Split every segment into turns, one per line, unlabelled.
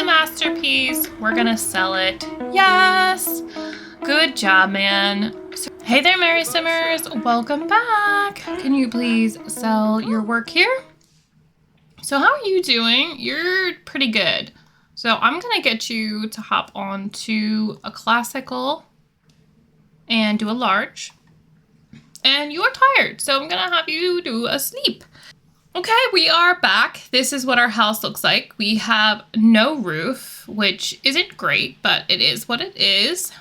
masterpiece. We're gonna sell it. Yes! Good job, man. Hey there, Mary Simmers. Welcome back. Can you please sell your work here? So how are you doing? You're pretty good. So I'm gonna get you to hop on to a classical and do a large. And you are tired, so I'm gonna have you do a sleep. Okay, we are back. This is what our house looks like. We have no roof, which isn't great, but it is what it is.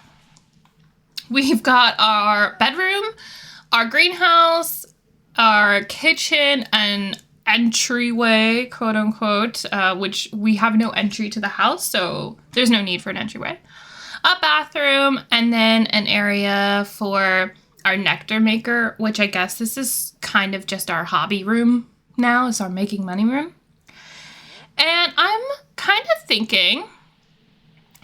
We've got our bedroom, our greenhouse, our kitchen, and entryway, quote unquote, which we have no entry to the house, so there's no need for an entryway. A bathroom, and then an area for our nectar maker, which I guess this is kind of just our hobby room now. It's our making money room. And I'm kind of thinking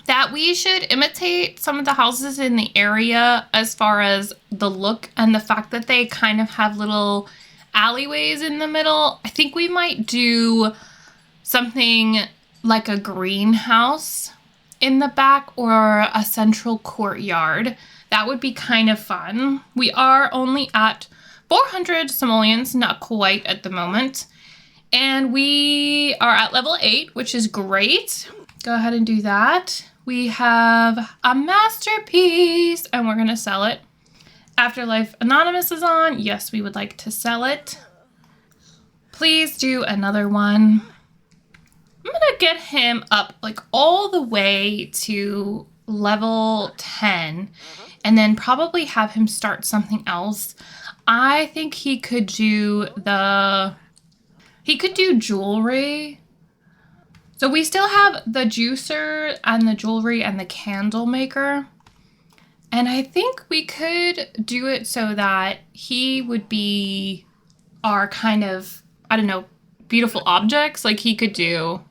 that we should imitate some of the houses in the area as far as the look and the fact that they kind of have little alleyways in the middle. I think we might do something like a greenhouse in the back or a central courtyard. That would be kind of fun. We are only at 400 simoleons, not quite at the moment. And we are at level 8, which is great. Go ahead and do that. We have a masterpiece and we're gonna sell it. Afterlife Anonymous is on. Yes, we would like to sell it. Please do another one. I'm gonna get him up like all the way to level 10 and then probably have him start something else. I think he could do jewelry. So we still have the juicer and the jewelry and the candle maker. And I think we could do it so that he would be our kind of, I don't know, beautiful objects. Like he could do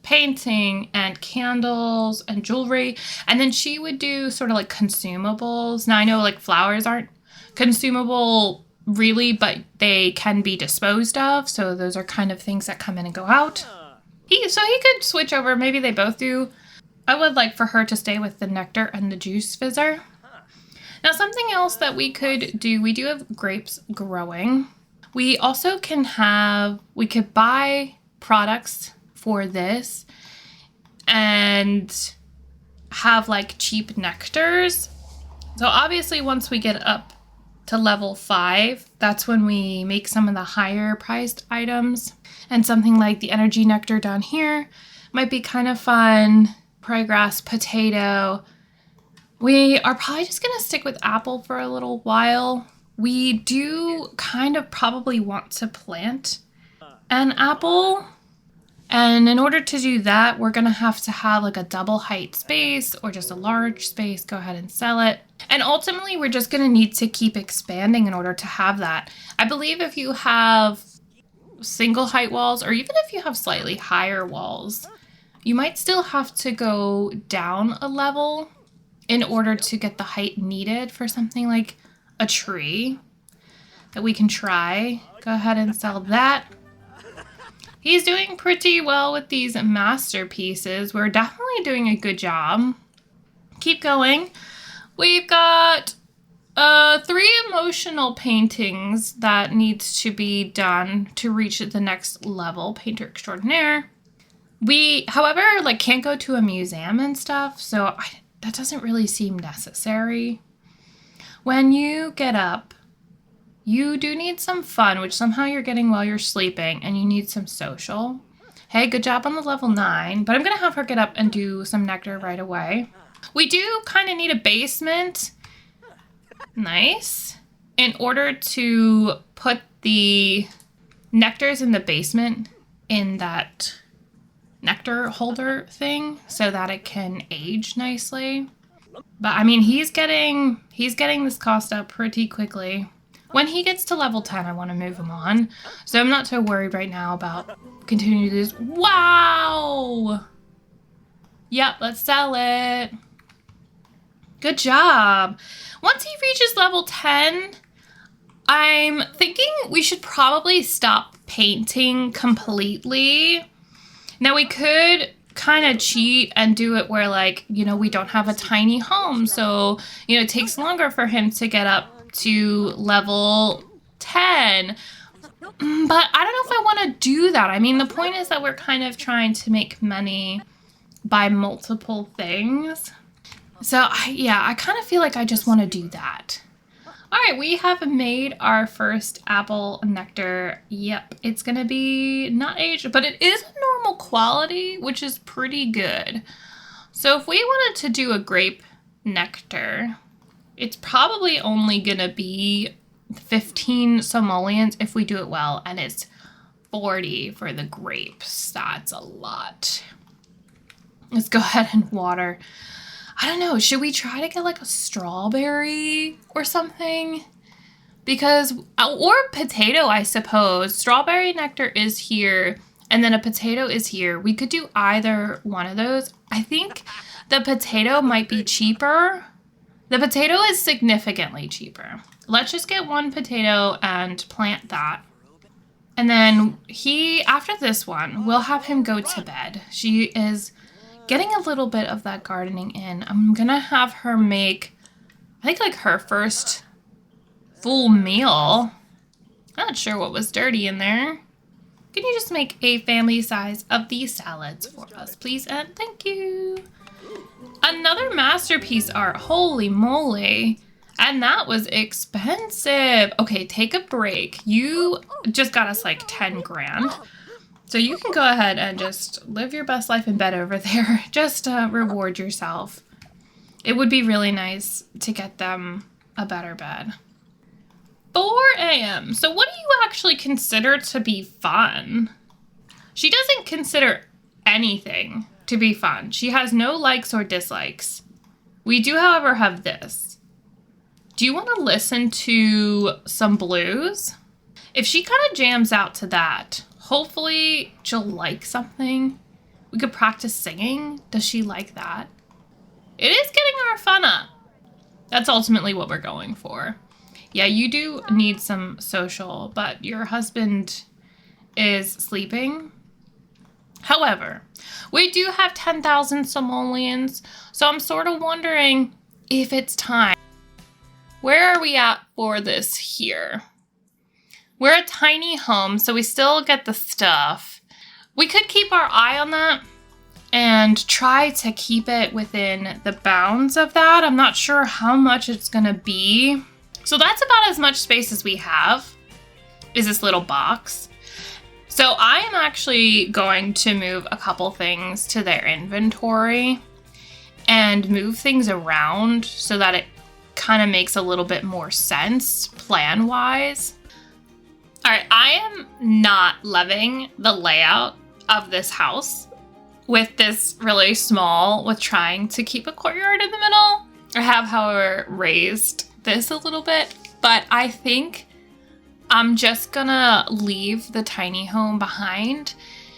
painting and candles and jewelry. And then she would do sort of like consumables. Now I know like flowers aren't consumable really, but they can be disposed of. So those are kind of things that come in and go out. So he could switch over. Maybe they both do. I would like for her to stay with the nectar and the juice fizzer. Now something else that we could do, we do have grapes growing. We also we could buy products for this and have like cheap nectars. So obviously once we get up to level 5, that's when we make some of the higher priced items. And something like the energy nectar down here might be kind of fun. Prairie potato. We are probably just going to stick with apple for a little while. We do kind of probably want to plant an apple. And in order to do that, we're going to have like a double height space or just a large space. Go ahead and sell it. And ultimately, we're just going to need to keep expanding in order to have that. I believe if you have single height walls, or even if you have slightly higher walls, you might still have to go down a level in order to get the height needed for something like a tree that we can try. Go ahead and sell that. He's doing pretty well with these masterpieces. We're definitely doing a good job. Keep going. We've got 3 emotional paintings that needs to be done to reach the next level, painter extraordinaire. We, however, like can't go to a museum and stuff, so that doesn't really seem necessary. When you get up, you do need some fun, which somehow you're getting while you're sleeping, and you need some social. Hey, good job on the level 9, but I'm gonna have her get up and do some nectar right away. We do kind of need a basement. Nice. In order to put the nectars in the basement in that nectar holder thing so that it can age nicely. But I mean, he's getting this cost up pretty quickly. When he gets to level 10, I want to move him on. So I'm not so worried right now about continuing to do this. Wow! Yep, let's sell it. Good job. Once he reaches level 10, I'm thinking we should probably stop painting completely. Now we could kind of cheat and do it where, like, you know, we don't have a tiny home. So, you know, it takes longer for him to get up to level 10. But I don't know if I want to do that. I mean, the point is that we're kind of trying to make money by multiple things. So, I kind of feel like I just want to do that. All right, we have made our first apple nectar. Yep, it's going to be not aged, but it is a normal quality, which is pretty good. So if we wanted to do a grape nectar, it's probably only going to be 15 simoleons if we do it well, and it's 40 for the grapes. That's a lot. Let's go ahead and water. I don't know, should we try to get like a strawberry or something? Because, or potato, I suppose. Strawberry nectar is here, and then a potato is here. We could do either one of those. I think the potato might be cheaper. The potato is significantly cheaper. Let's just get one potato and plant that. And then after this one, we'll have him go to bed. She is getting a little bit of that gardening in. I'm gonna have her make, I think, like her first full meal. Not sure what was dirty in there. Can you just make a family size of these salads for us, please? And thank you. Another masterpiece art. Holy moly. And that was expensive. Okay, take a break. You just got us like 10 grand. So you can go ahead and just live your best life in bed over there. Just reward yourself. It would be really nice to get them a better bed. 4 a.m. So what do you actually consider to be fun? She doesn't consider anything to be fun. She has no likes or dislikes. We do, however, have this. Do you want to listen to some blues? If she kind of jams out to that, hopefully she'll like something. We could practice singing. Does she like that? It is getting our fun up. That's ultimately what we're going for. Yeah, you do need some social, but your husband is sleeping. However, we do have 10,000 simoleons, so I'm sort of wondering if it's time. Where are we at for this here? We're a tiny home, so we still get the stuff. We could keep our eye on that and try to keep it within the bounds of that. I'm not sure how much it's gonna be. So that's about as much space as we have, is this little box. So I am actually going to move a couple things to their inventory and move things around so that it kind of makes a little bit more sense plan-wise. All right, I am not loving the layout of this house with this really small, with trying to keep a courtyard in the middle. I have, however, raised this a little bit, but I think I'm just gonna leave the tiny home behind.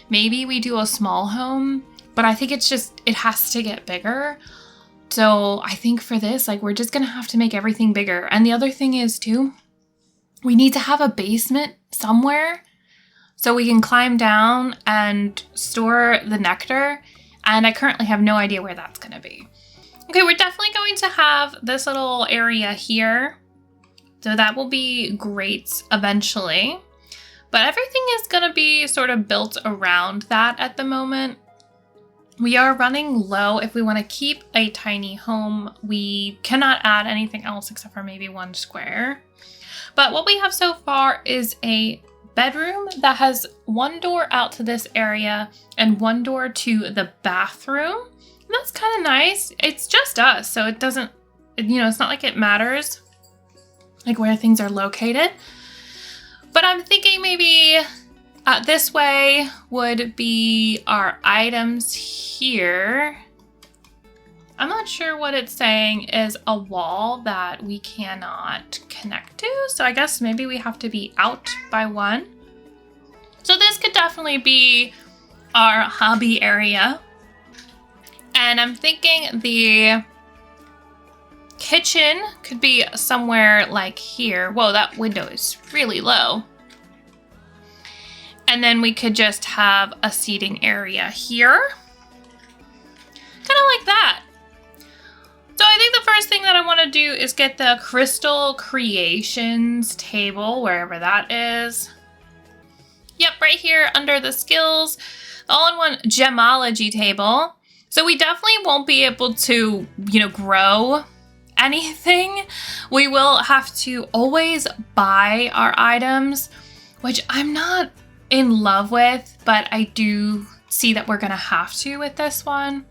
Maybe we do a small home, but I think it has to get bigger. So I think for this, like, we're just gonna have to make everything bigger. And the other thing is too, we need to have a basement somewhere so we can climb down and store the nectar. And I currently have no idea where that's gonna be. Okay, we're definitely going to have this little area here. So that will be great eventually. But everything is gonna be sort of built around that at the moment. We are running low. If we want to keep a tiny home, we cannot add anything else except for maybe one square. But what we have so far is a bedroom that has one door out to this area and one door to the bathroom. And that's kind of nice. It's just us, so it doesn't, it's not like it matters like where things are located. But I'm thinking maybe this way would be our items here. I'm not sure what it's saying is a wall that we cannot connect to. So I guess maybe we have to be out by one. So this could definitely be our hobby area. And I'm thinking the kitchen could be somewhere like here. Whoa, that window is really low. And then we could just have a seating area here. is get the Crystal Creations table, wherever that is. Yep, right here under the skills, the all-in-one gemology table. So we definitely won't be able to, grow anything. We will have to always buy our items, which I'm not in love with, but I do see that we're gonna have to with this one.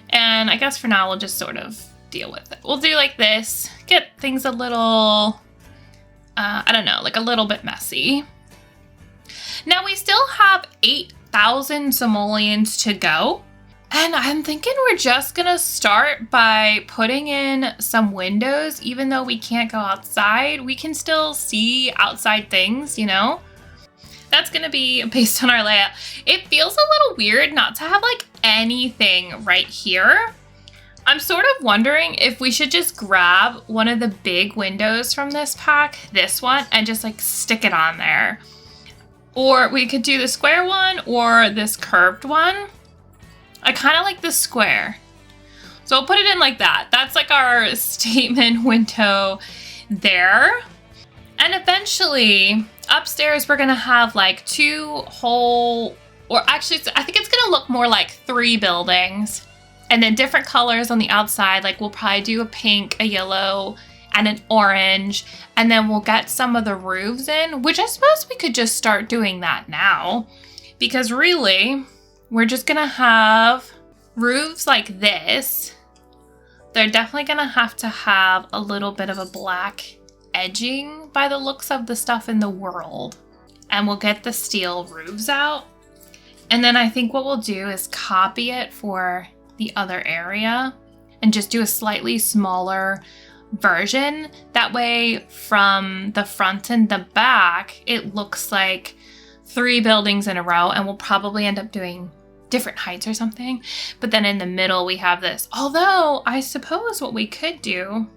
And I guess for now, we'll just sort of deal with it. We'll do like this, get things a little, I don't know, like a little bit messy. Now we still have 8,000 simoleons to go. And I'm thinking we're just gonna start by putting in some windows. Even though we can't go outside, we can still see outside things, That's gonna be based on our layout. It feels a little weird not to have like anything right here. I'm sort of wondering if we should just grab one of the big windows from this pack, this one, and just like stick it on there. Or we could do the square one or this curved one. I kind of like the square. So I'll put it in like that. That's like our statement window there. And eventually upstairs, we're gonna have like two whole, or actually I think it's gonna look more like 3 buildings and then different colors on the outside. Like we'll probably do a pink, a yellow, and an orange, and then we'll get some of the roofs in, which I suppose we could just start doing that now, because really we're just gonna have roofs like this. They're definitely gonna have to have a little bit of a black edging by the looks of the stuff in the world, and we'll get the steel roofs out. And then I think what we'll do is copy it for the other area and just do a slightly smaller version. That way from the front and the back, it looks like 3 buildings in a row, and we'll probably end up doing different heights or something. But then in the middle, we have this. Although I suppose what we could do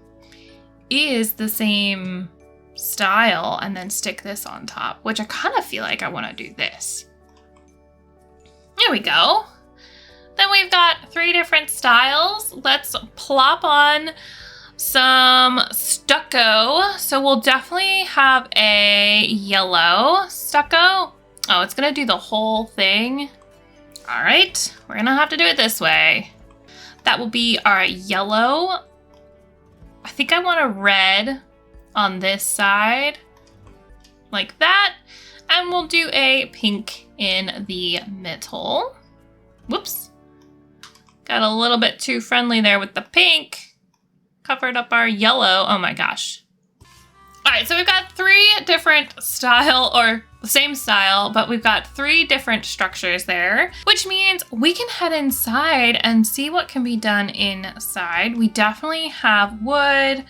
is the same style and then stick this on top, which I kind of feel like I want to do this. There we go. Then we've got 3 different styles. Let's plop on some stucco. So we'll definitely have a yellow stucco. Oh, it's gonna do the whole thing. All right, we're gonna have to do it this way. That will be our yellow. I think I want a red on this side, like that. And we'll do a pink in the middle. Whoops. Got a little bit too friendly there with the pink. Covered up our yellow. Oh my gosh. All right, so we've got 3 different style, or the same style, but we've got 3 different structures there, which means we can head inside and see what can be done inside. We definitely have wood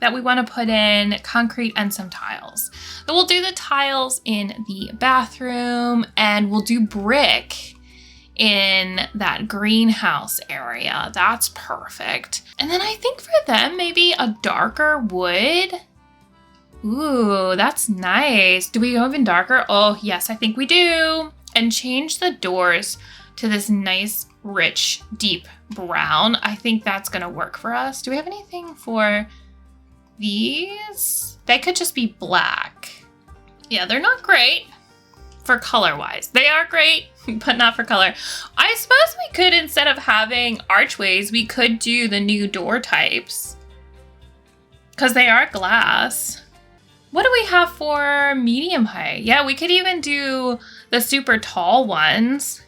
that we want to put in, concrete, and some tiles. So we'll do the tiles in the bathroom, and we'll do brick in that greenhouse area. That's perfect. And then I think for them, maybe a darker wood. Ooh, that's nice. Do we go even darker? Oh, yes, I think we do. And change the doors to this nice, rich, deep brown. I think that's gonna work for us. Do we have anything for these? They could just be black. Yeah, they're not great for color-wise. They are great, but not for color. I suppose we could, instead of having archways, we could do the new door types, because they are glass. What do we have for medium height? Yeah, we could even do the super tall ones.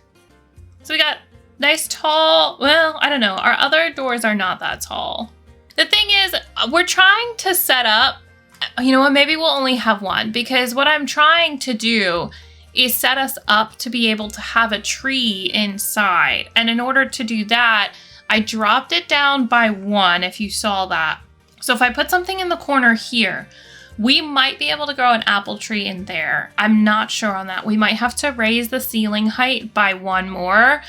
So we got nice tall, well, I don't know. Our other doors are not that tall. The thing is, we're trying to set up, you know what, maybe we'll only have one, because what I'm trying to do is set us up to be able to have a tree inside. And in order to do that, I dropped it down by 1, if you saw that. So if I put something in the corner here, we might be able to grow an apple tree in there. I'm not sure on that. We might have to raise the ceiling height by 1 more,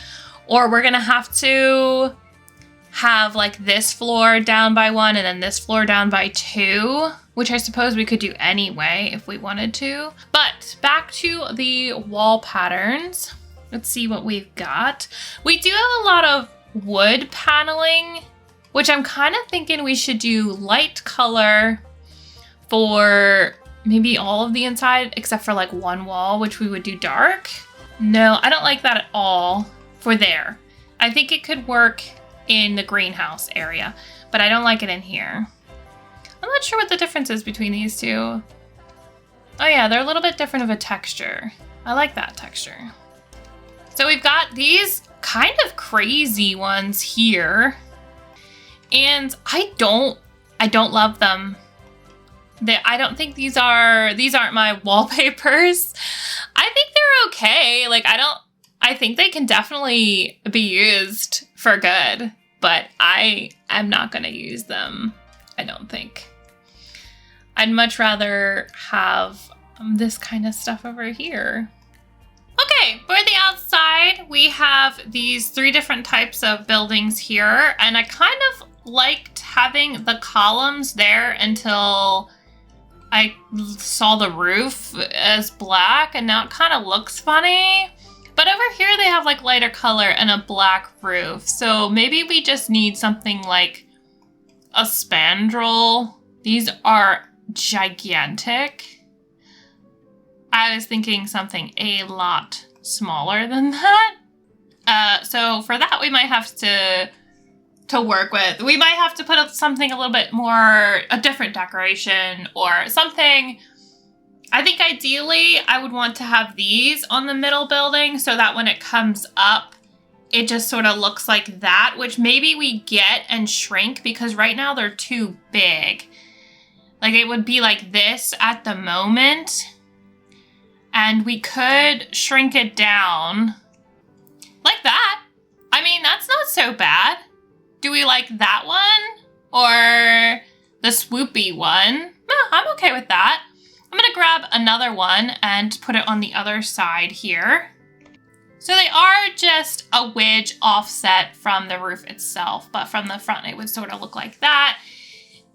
or we're gonna have to have like this floor down by 1 and then this floor down by 2, which I suppose we could do anyway if we wanted to. But back to the wall patterns. Let's see what we've got. We do have a lot of wood paneling which I'm kind of thinking we should do light color for maybe all of the inside except for like one wall, which we would do dark. No, I don't like that at all for there. I think it could work in the greenhouse area, but I don't like it in here. I'm not sure what the difference is between these two. Oh yeah, they're a little bit different of a texture. I like that texture. So we've got these kind of crazy ones here. And I don't love them. I don't think these aren't my wallpapers. I think they're okay. Like I think they can definitely be used for good, but I am not gonna use them, I don't think. I'd much rather have this kind of stuff over here. Okay, for the outside, we have these 3 different types of buildings here, and I kind of liked having the columns there until I saw the roof as black, and now it kind of looks funny. But over here they have like lighter color and a black roof, so maybe we just need something like a spandrel. These are gigantic. I was thinking something a lot smaller than that. So for that, we might have to work with. We might have to put up something a little bit more, a different decoration or something. I think ideally I would want to have these on the middle building so that when it comes up, it just sort of looks like that, which maybe we get and shrink because right now they're too big. Like it would be like this at the moment. And we could shrink it down like that. I mean, that's not so bad. Do we like that one or the swoopy one? No, I'm okay with that. I'm gonna grab another one and put it on the other side here. So they are just a wedge offset from the roof itself, but from the front it would sort of look like that.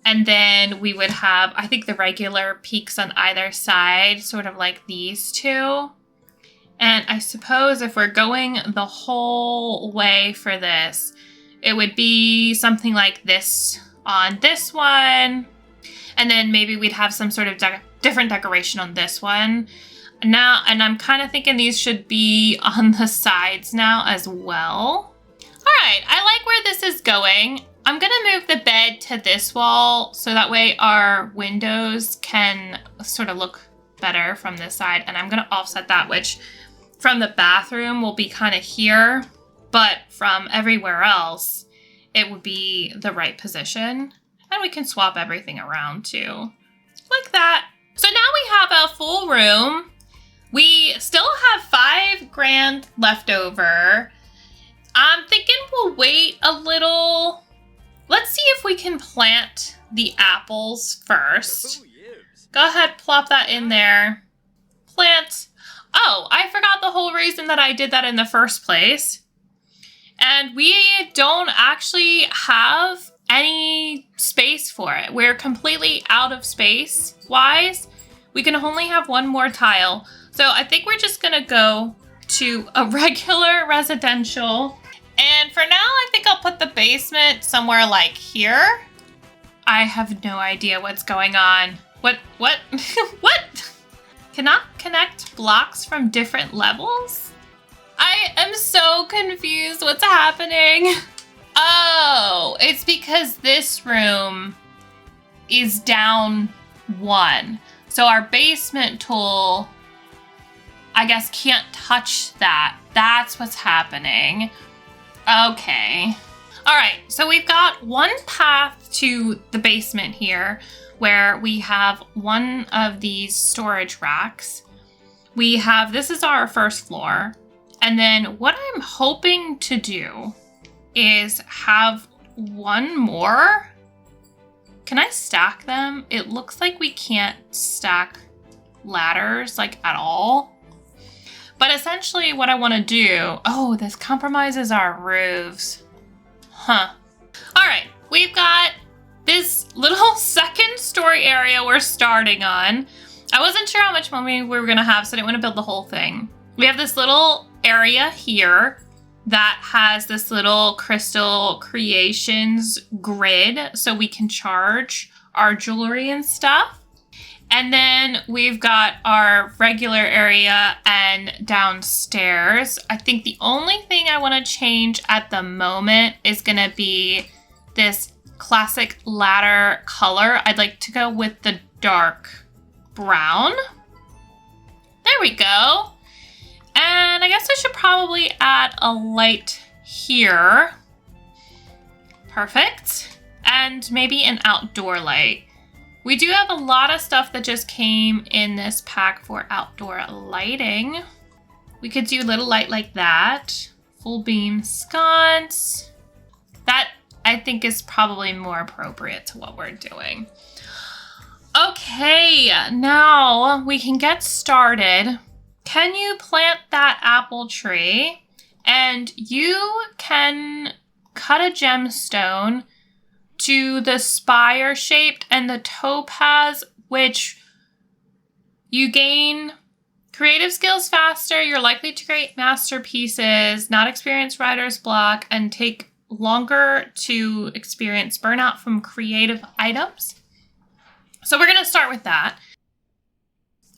And then we would have, I think, the regular peaks on either side, sort of like these two. And I suppose if we're going the whole way for this, it would be something like this on this one. And then maybe we'd have some sort of different decoration on this one. Now, and I'm kind of thinking these should be on the sides now as well. All right, I like where this is going. I'm gonna move the bed to this wall so that way our windows can sort of look better from this side. And I'm gonna offset that, which from the bathroom will be kind of here, but from everywhere else, it would be the right position. And we can swap everything around too, like that. So now we have a full room. We still have $5,000 left over. I'm thinking we'll wait a little. Let's see if we can plant the apples first. Go ahead, plop that in there. Plant. Oh, I forgot the whole reason that I did that in the first place. And we don't actually have any space for it. We're completely out of space wise. We can only have one more tile. So I think we're just gonna go to a regular residential. And for now, I think I'll put the basement somewhere like here. I have no idea what's going on. What? What? Cannot connect blocks from different levels? I am so confused. What's happening? Oh, it's because this room is down 1. So our basement tool, I guess, can't touch that. That's what's happening. Okay. All right, so we've got one path to the basement here where we have one of these storage racks. We have, this is our first floor. And then what I'm hoping to do is have one more. Can I stack them? It looks like we can't stack ladders like at all. But essentially what I want to do, oh, this compromises our roofs. Huh. All right, we've got this little second story area we're starting on. I wasn't sure how much money we were going to have, so I didn't want to build the whole thing. We have this little area here that has this little crystal creations grid so we can charge our jewelry and stuff. And then we've got our regular area and downstairs. I think the only thing I want to change at the moment is going to be this classic ladder color. I'd like to go with the dark brown. There we go. And I guess I should probably add a light here. Perfect. And maybe an outdoor light. We do have a lot of stuff that just came in this pack for outdoor lighting. We could do a little light like that. Full beam sconce. That I think is probably more appropriate to what we're doing. Okay, now we can get started. Can you plant that apple tree? And you can cut a gemstone to the spire shaped and the topaz, which you gain creative skills faster. You're likely to create masterpieces, not experience writer's block, and take longer to experience burnout from creative items. So we're going to start with that.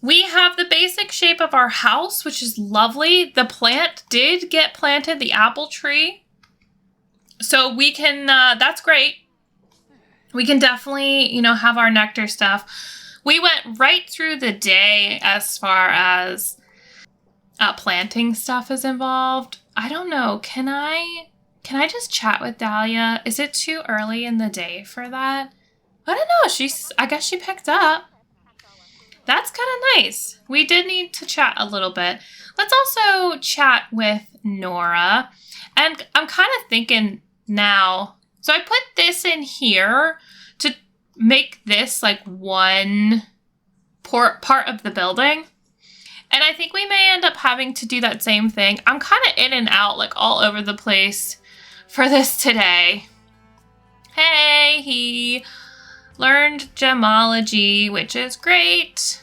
We have the basic shape of our house, which is lovely. The plant did get planted, the apple tree. So we can, that's great. We can definitely, have our nectar stuff. We went right through the day as far as planting stuff is involved. I don't know. Can I just chat with Dahlia? Is it too early in the day for that? I don't know. I guess she picked up. That's kind of nice. We did need to chat a little bit. Let's also chat with Nora. And I'm kind of thinking now, so I put this in here to make this like one part of the building. And I think we may end up having to do that same thing. I'm kind of in and out, like all over the place for this today. Hey, he learned gemology, which is great.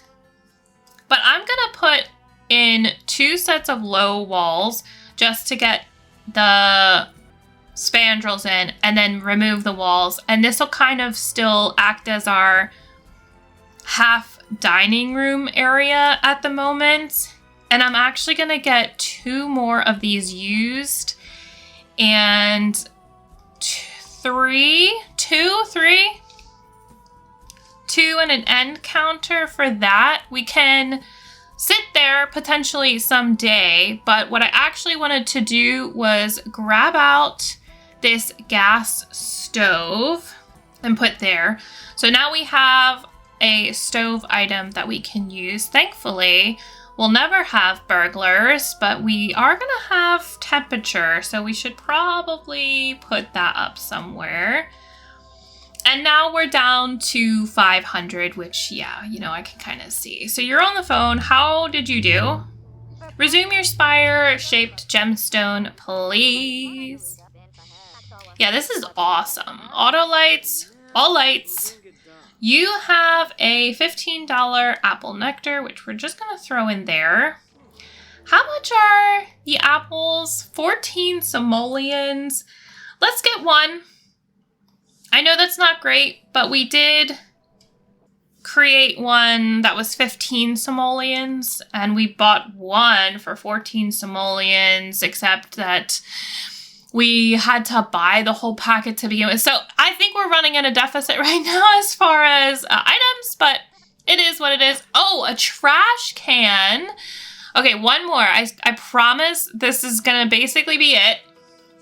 But I'm going to put in 2 sets of low walls just to get the spandrels in and then remove the walls. And this will kind of still act as our half dining room area at the moment. And I'm actually going to get 2 more of these used and 2 and an end counter for that. We can sit there potentially someday, but what I actually wanted to do was grab out this gas stove and put there. So now we have a stove item that we can use. Thankfully, we'll never have burglars, but we are going to have temperature, so we should probably put that up somewhere. And now we're down to 500, which, yeah, I can kind of see. So you're on the phone. How did you do? Resume your spire-shaped gemstone, please. Yeah, this is awesome. Auto lights, all lights. You have a $15 apple nectar, which we're just going to throw in there. How much are the apples? 14 simoleons. Let's get one. I know that's not great, but we did create one that was 15 simoleons, and we bought one for 14 simoleons, except that we had to buy the whole packet to begin with. So I think we're running at a deficit right now as far as items, but it is what it is. Oh, a trash can. Okay, one more. I promise this is going to basically be it.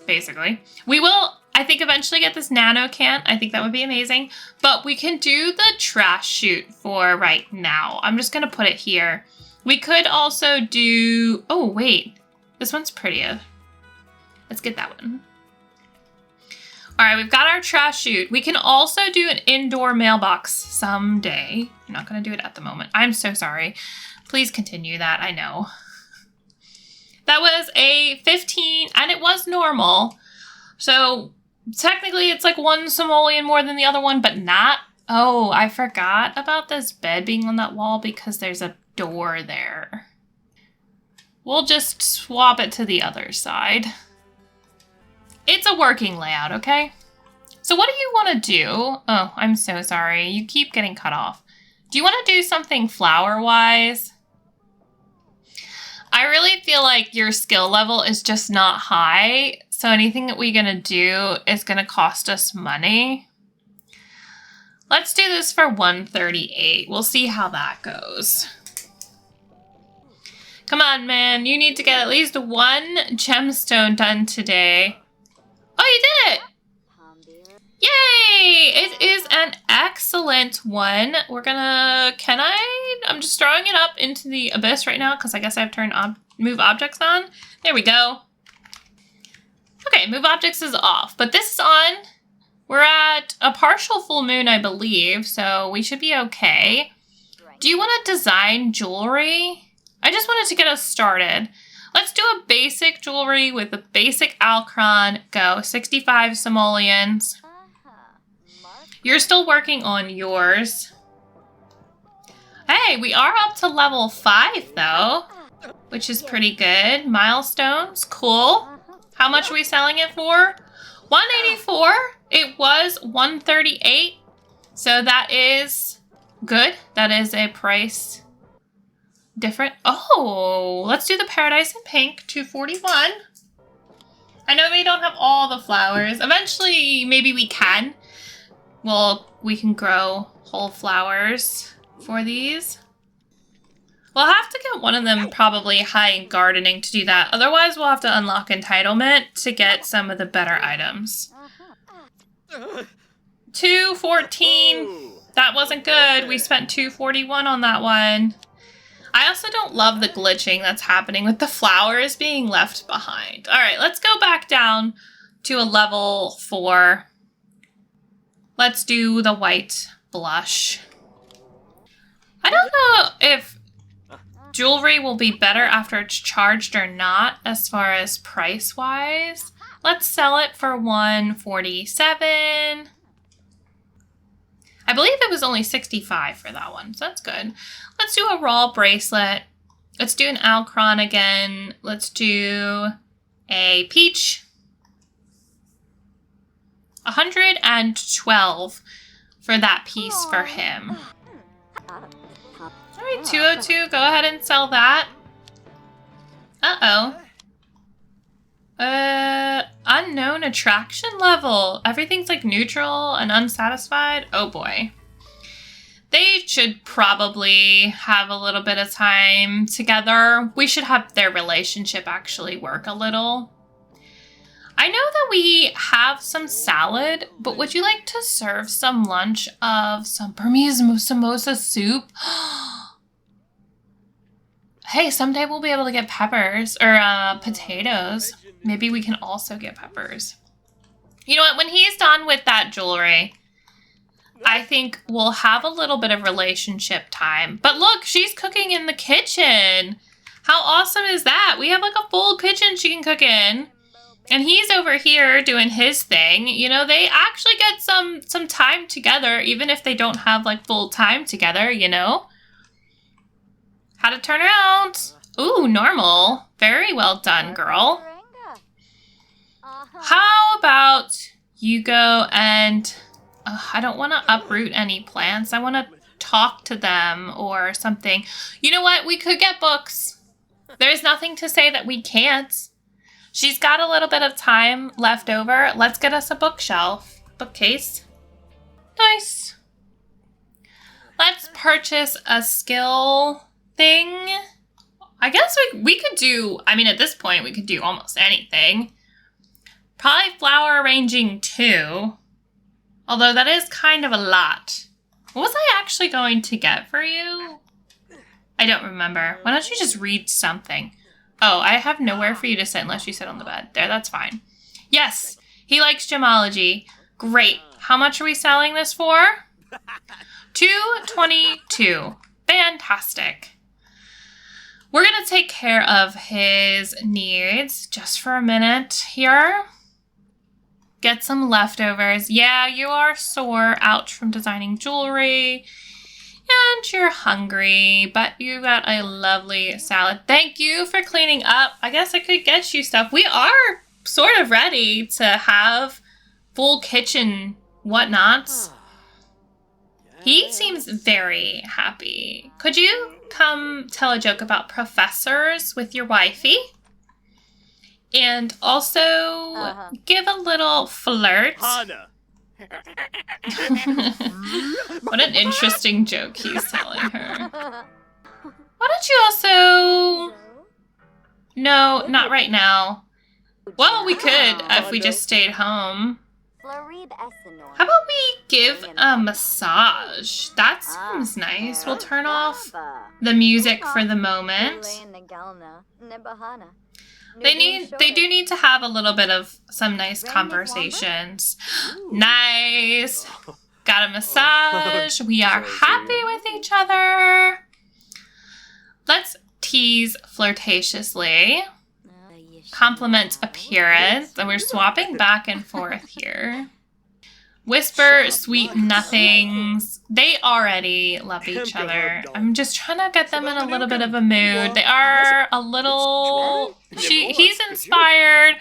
Basically. We will, I think, eventually get this nano can. I think that would be amazing. But we can do the trash chute for right now. I'm just going to put it here. We could also do... Oh, wait. This one's prettier. Let's get that one. All right, we've got our trash chute. We can also do an indoor mailbox someday. I'm not going to do it at the moment. I'm so sorry. Please continue that. I know. That was a 15, and it was normal. So technically it's like 1 simoleon more than the other one, but not. Oh, I forgot about this bed being on that wall because there's a door there. We'll just swap it to the other side. a working layout, okay? So what do you want to do? Oh, I'm so sorry. You keep getting cut off. Do you want to do something flower-wise? I really feel like your skill level is just not high. So anything that we're going to do is going to cost us money. Let's do this for 138. We'll see how that goes. Come on, man. You need to get at least one gemstone done today. Oh, you did it! Yay! It is an excellent one. We're gonna... I'm just throwing it up into the abyss right now because I guess I've turned move objects on. There we go. Okay, move objects is off, but this is on. We're at a partial full moon, I believe, so we should be okay. Do you want to design jewelry? I just wanted to get us started. Let's do a basic jewelry with a basic Alcron. Go, 65 simoleons. You're still working on yours. Hey, we are up to level 5 though, which is pretty good. Milestones, cool. How much are we selling it for? 184. It was 138. So that is good. That is a price different. Oh, let's do the Paradise in Pink, 241. I know we don't have all the flowers. Eventually, maybe we can. Well, we can grow whole flowers for these. We'll have to get one of them probably high in gardening to do that. Otherwise, we'll have to unlock entitlement to get some of the better items. 214. That wasn't good. We spent 241 on that one. I also don't love the glitching that's happening with the flowers being left behind. All right, let's go back down to a level 4. Let's do the white blush. I don't know if jewelry will be better after it's charged or not as far as price-wise. Let's sell it for 147. I believe it was only 65 for that one, so that's good. Let's do a raw bracelet. Let's do an Alcron again. Let's do a peach. 112 for that piece for him. All right, 202, go ahead and sell that. Uh-oh. Unknown attraction level. Everything's like neutral and unsatisfied. Oh boy. They should probably have a little bit of time together. We should have their relationship actually work a little. I know that we have some salad, but would you like to serve some lunch of some Burmese samosa soup? Hey, someday we'll be able to get peppers or potatoes. Maybe we can also get peppers. You know what? When he's done with that jewelry, I think we'll have a little bit of relationship time. But look, she's cooking in the kitchen. How awesome is that? We have like a full kitchen she can cook in. And he's over here doing his thing. You know, they actually get some time together, even if they don't have like full time together, you know? How to turn around. Ooh, normal. Very well done, girl. How about you go and... I don't want to uproot any plants. I want to talk to them or something. You know what? We could get books. There's nothing to say that we can't. She's got a little bit of time left over. Let's get us a bookcase. Nice. Let's purchase a skill thing. I guess we could do, I mean, at this point, we could do almost anything. Probably flower arranging too. Although that is kind of a lot. What was I actually going to get for you? I don't remember. Why don't you just read something? Oh, I have nowhere for you to sit unless you sit on the bed. There, that's fine. Yes, he likes gemology. Great. How much are we selling this for? 222. Fantastic. We're going to take care of his needs just for a minute here. Get some leftovers. Yeah, you are sore. Ouch, from designing jewelry. And you're hungry, but you got a lovely salad. Thank you for cleaning up. I guess I could get you stuff. We are sort of ready to have full kitchen whatnots. He seems very happy. Could you come tell a joke about professors with your wifey? And also give a little flirt. What an interesting joke he's telling her. Why don't you also... No, not right now. Well, we could if we just stayed home. How about we give a massage? That seems nice. We'll turn off the music for the moment. They do need to have a little bit of some nice conversations. Nice. Got a massage. We are happy with each other. Let's tease flirtatiously. Compliment appearance. And we're swapping back and forth here. Whisper sweet nothings. They already love each other. I'm just trying to get them in a little bit of a mood. They are a little... He's inspired.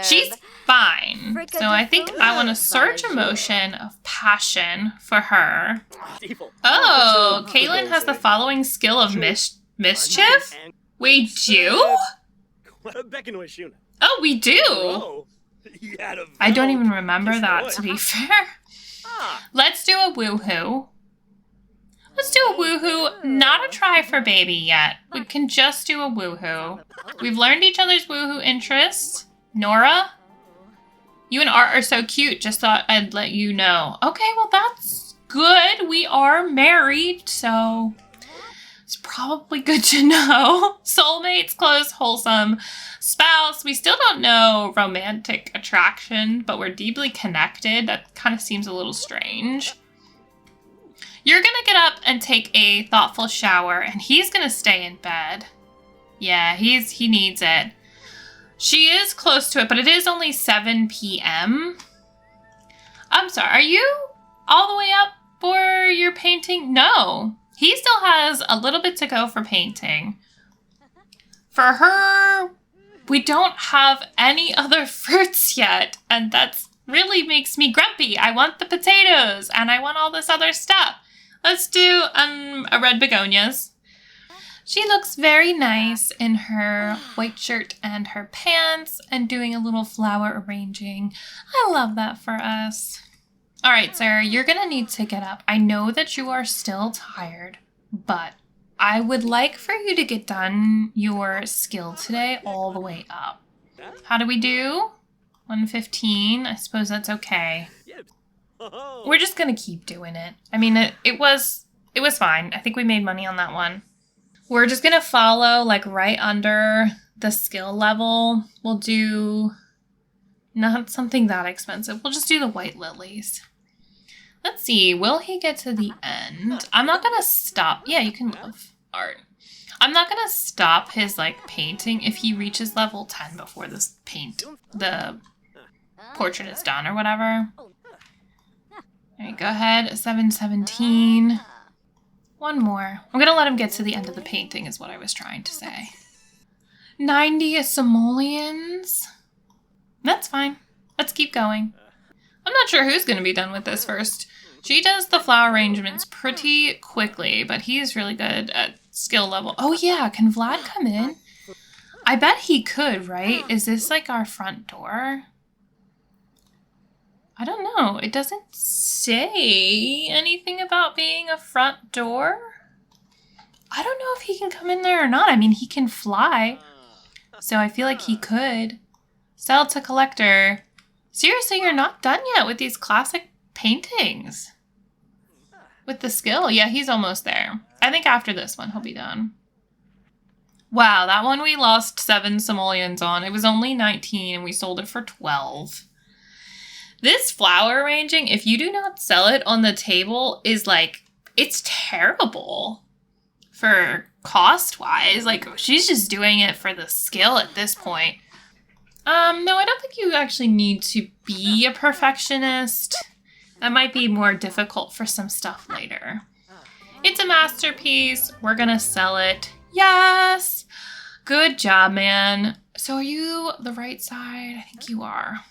She's fine. So I think I want to surge emotion of passion for her. Oh, Kaylin has the following skill of mischief? We do? Oh, we do? I don't even remember that, to be fair. Let's do a woohoo. Let's do a woohoo. Not a try for baby yet. We can just do a woohoo. We've learned each other's woohoo interests. Nora, you and Art are so cute. Just thought I'd let you know. Okay, well, that's good. We are married, so it's probably good to know. Soulmates, close, wholesome. Spouse, we still don't know romantic attraction, but we're deeply connected. That kind of seems a little strange. You're gonna get up and take a thoughtful shower, and he's gonna stay in bed. Yeah, he needs it. She is close to it, but it is only 7 p.m. I'm sorry, are you all the way up for your painting? No, he still has a little bit to go for painting. For her, we don't have any other fruits yet, and that's really makes me grumpy. I want the potatoes, and I want all this other stuff. Let's do a red begonias. She looks very nice in her white shirt and her pants, and doing a little flower arranging. I love that for us. All right, Sarah, you're gonna need to get up. I know that you are still tired, but I would like for you to get done your skill today all the way up. How do we do? 115. I suppose that's okay. We're just gonna keep doing it. I mean, it was fine. I think we made money on that one. We're just gonna follow like right under the skill level. We'll do not something that expensive. We'll just do the white lilies. Let's see. Will he get to the end? I'm not gonna stop. Yeah, you can love art. I'm not gonna stop his like painting if he reaches level 10 before the portrait is done or whatever. All right, go ahead. 717. One more. I'm gonna let him get to the end of the painting is what I was trying to say. 90 simoleons. That's fine. Let's keep going. I'm not sure who's gonna be done with this first. She does the flower arrangements pretty quickly, but he's really good at skill level. Oh yeah, can Vlad come in? I bet he could, right? Is this like our front door? I don't know. It doesn't say anything about being a front door. I don't know if he can come in there or not. I mean, he can fly. So I feel like he could. Sell to collector. Seriously, you're not done yet with these classic paintings. With the skill. Yeah, he's almost there. I think after this one, he'll be done. Wow, that one we lost 7 simoleons on. It was only 19 and we sold it for 12. This flower arranging, if you do not sell it on the table, is like, it's terrible for cost-wise. Like, she's just doing it for the skill at this point. No, I don't think you actually need to be a perfectionist. That might be more difficult for some stuff later. It's a masterpiece. We're gonna sell it. Yes! Good job, man. So are you the right side? I think you are.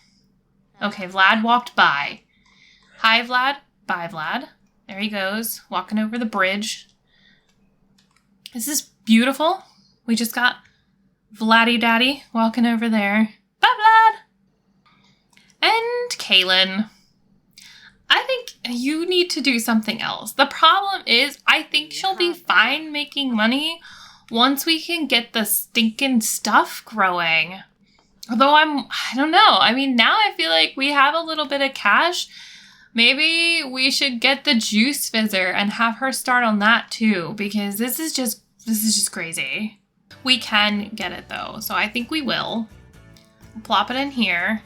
Okay, Vlad walked by. Hi, Vlad. Bye, Vlad. There he goes, walking over the bridge. This is beautiful. We just got Vladdy Daddy walking over there. Bye, Vlad. And Kaylin. I think you need to do something else. The problem is, I think she'll be fine making money once we can get the stinking stuff growing. Although I don't know. I mean, now I feel like we have a little bit of cash. Maybe we should get the juice fizzer and have her start on that too, because this is just crazy. We can get it though, so I think we will. Plop it in here.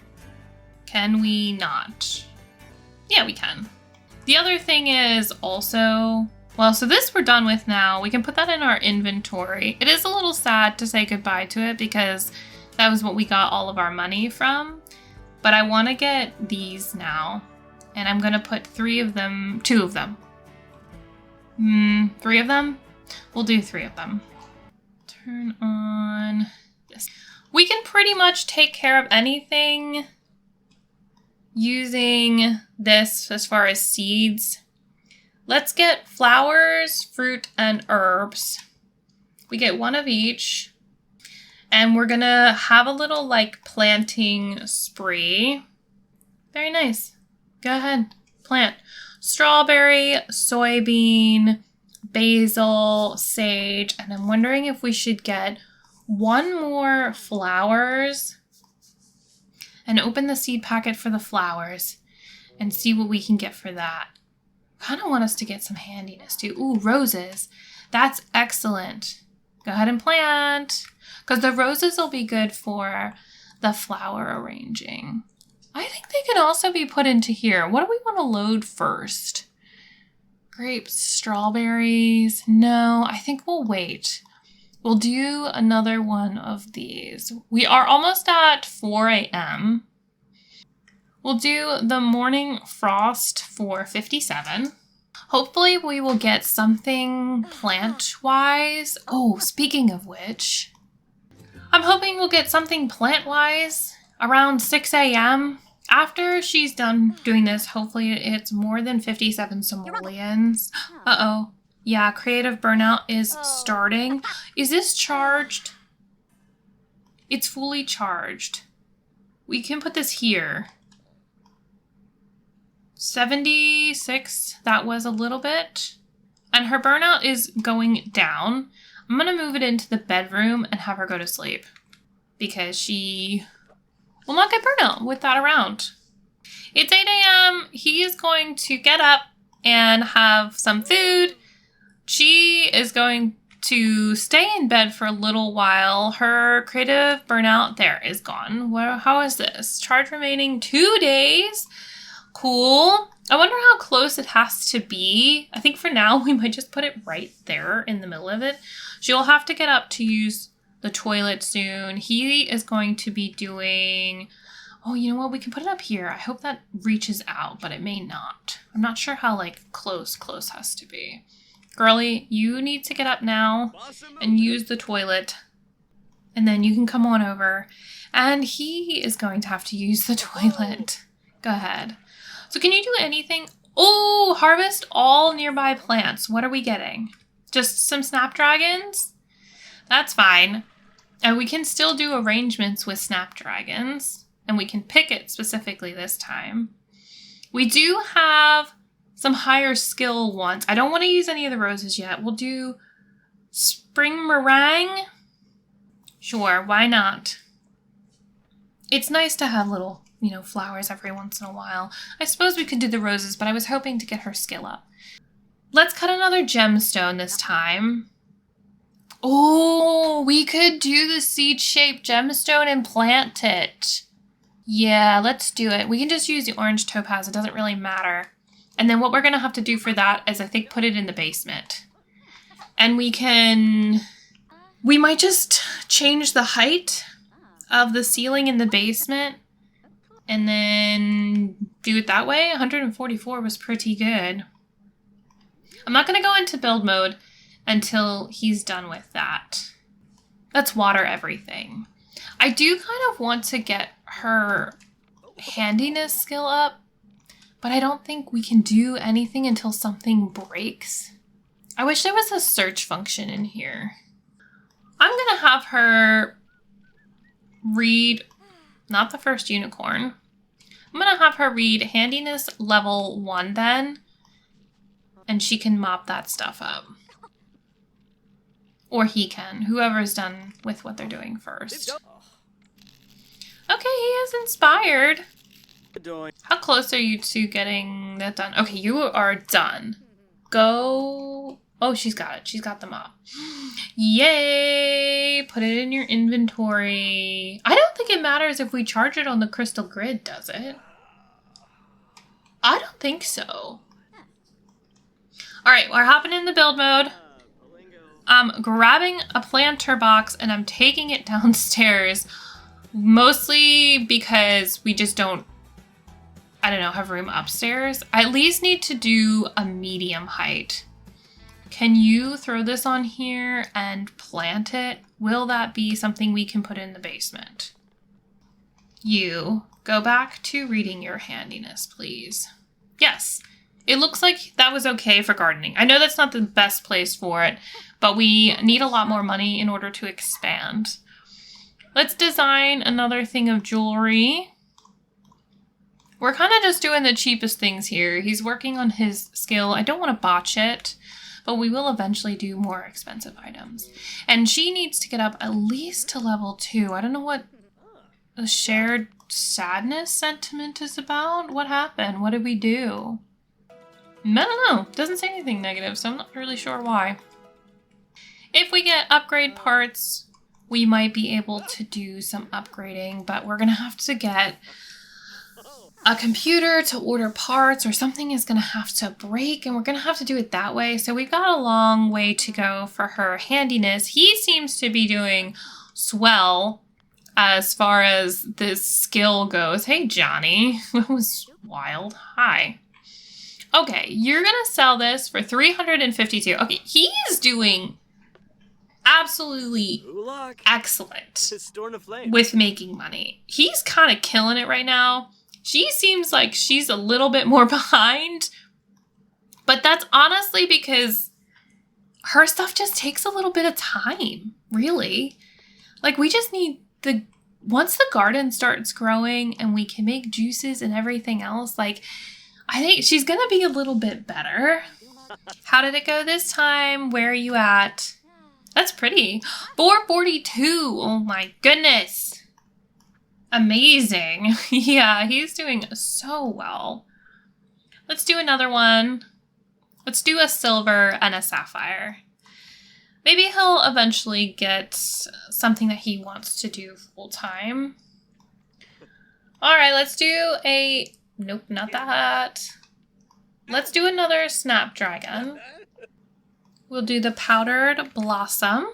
Can we not? Yeah, we can. The other thing is also, well, so this we're done with now. We can put that in our inventory. It is a little sad to say goodbye to it because that was what we got all of our money from. But I want to get these now. And I'm going to put 2 of them. 3 of them? We'll do 3 of them. Turn on this. We can pretty much take care of anything using this as far as seeds. Let's get flowers, fruit, and herbs. We get 1 of each. And we're gonna have a little like planting spree. Very nice. Go ahead, plant. Strawberry, soybean, basil, sage, and I'm wondering if we should get 1 more flowers and open the seed packet for the flowers and see what we can get for that. Kind of want us to get some handiness too. Ooh, roses. That's excellent. Go ahead and plant, because the roses will be good for the flower arranging. I think they can also be put into here. What do we want to load first? Grapes, strawberries. No, I think we'll wait. We'll do another one of these. We are almost at 4 a.m. We'll do the morning frost for 57. Hopefully we will get something plant-wise. Oh, speaking of which, I'm hoping we'll get something plant-wise around 6 a.m. After she's done doing this, hopefully it's more than 57 simoleons. Uh-oh. Yeah, creative burnout is starting. Is this charged? It's fully charged. We can put this here. 76, that was a little bit. And her burnout is going down. I'm gonna move it into the bedroom and have her go to sleep, because she will not get burnout with that around. It's 8 a.m. He is going to get up and have some food. She is going to stay in bed for a little while. Her creative burnout there is gone. Well, how is this? Charge remaining 2 days. Cool. I wonder how close it has to be. I think for now we might just put it right there in the middle of it. She'll have to get up to use the toilet soon. He is going to be doing... Oh, you know what? We can put it up here. I hope that reaches out, but it may not. I'm not sure how like close has to be. Girly, you need to get up now and use the toilet. And then you can come on over. And he is going to have to use the toilet. Go ahead. So can you do anything? Oh, harvest all nearby plants. What are we getting? Just some snapdragons? That's fine. And we can still do arrangements with snapdragons. And we can pick it specifically this time. We do have some higher skill ones. I don't want to use any of the roses yet. We'll do spring meringue. Sure, why not? It's nice to have little, flowers every once in a while. I suppose we could do the roses, but I was hoping to get her skill up. Let's cut another gemstone this time. Oh, we could do the seed-shaped gemstone and plant it. Yeah, let's do it. We can just use the orange topaz. It doesn't really matter. And then what we're going to have to do for that is, I think, put it in the basement. And we might just change the height of the ceiling in the basement and then do it that way. 144 was pretty good. I'm not going to go into build mode until he's done with that. Let's water everything. I do kind of want to get her handiness skill up, but I don't think we can do anything until something breaks. I wish there was a search function in here. I'm gonna have her read, not the first unicorn. I'm gonna have her read handiness level 1 then, and she can mop that stuff up. Or he can, whoever's done with what they're doing first. Okay, he is inspired. How close are you to getting that done? Okay, you are done. Go. Oh, she's got it. She's got the mop. Yay! Put it in your inventory. I don't think it matters if we charge it on the crystal grid, does it? I don't think so. Alright, we're hopping in the build mode. I'm grabbing a planter box and I'm taking it downstairs. Mostly because we just don't, I don't know, have room upstairs. I at least need to do a medium height. Can you throw this on here and plant it? Will that be something we can put in the basement? You, go back to reading your handiness, please. Yes, it looks like that was okay for gardening. I know that's not the best place for it, but we need a lot more money in order to expand. Let's design another thing of jewelry. We're kind of just doing the cheapest things here. He's working on his skill. I don't want to botch it, but we will eventually do more expensive items. And she needs to get up at least to level 2. I don't know what the shared sadness sentiment is about. What happened? What did we do? I don't know. Doesn't say anything negative, so I'm not really sure why. If we get upgrade parts, we might be able to do some upgrading, but we're going to have to get a computer to order parts, or something is going to have to break, and we're going to have to do it that way. So we've got a long way to go for her handiness. He seems to be doing swell as far as this skill goes. Hey, Johnny. That was wild. Hi. Okay, you're going to sell this for 352. Okay, he is doing absolutely excellent with making money. He's kind of killing it right now. She seems like she's a little bit more behind, but that's honestly because her stuff just takes a little bit of time, really. Like, we just need once the garden starts growing and we can make juices and everything else, like, I think she's gonna be a little bit better. How did it go this time? Where are you at? That's pretty. 442. Oh my goodness. Amazing. Yeah, he's doing so well. Let's do another one. Let's do a silver and a sapphire. Maybe he'll eventually get something that he wants to do full time. All right, let's do a... Nope, not that. Let's do another snapdragon. We'll do the powdered blossom.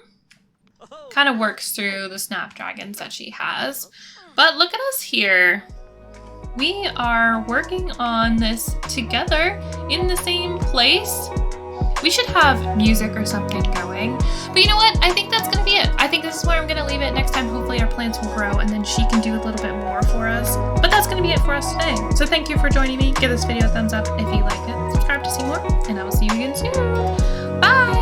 Kind of works through the snapdragons that she has. But look at us here. We are working on this together in the same place. We should have music or something going. But you know what? I think that's going to be it. I think this is where I'm going to leave it. Next time, hopefully our plants will grow and then she can do a little bit more for us. But that's going to be it for us today. So thank you for joining me. Give this video a thumbs up if you like it. Subscribe to see more. And I will see you again soon. Bye!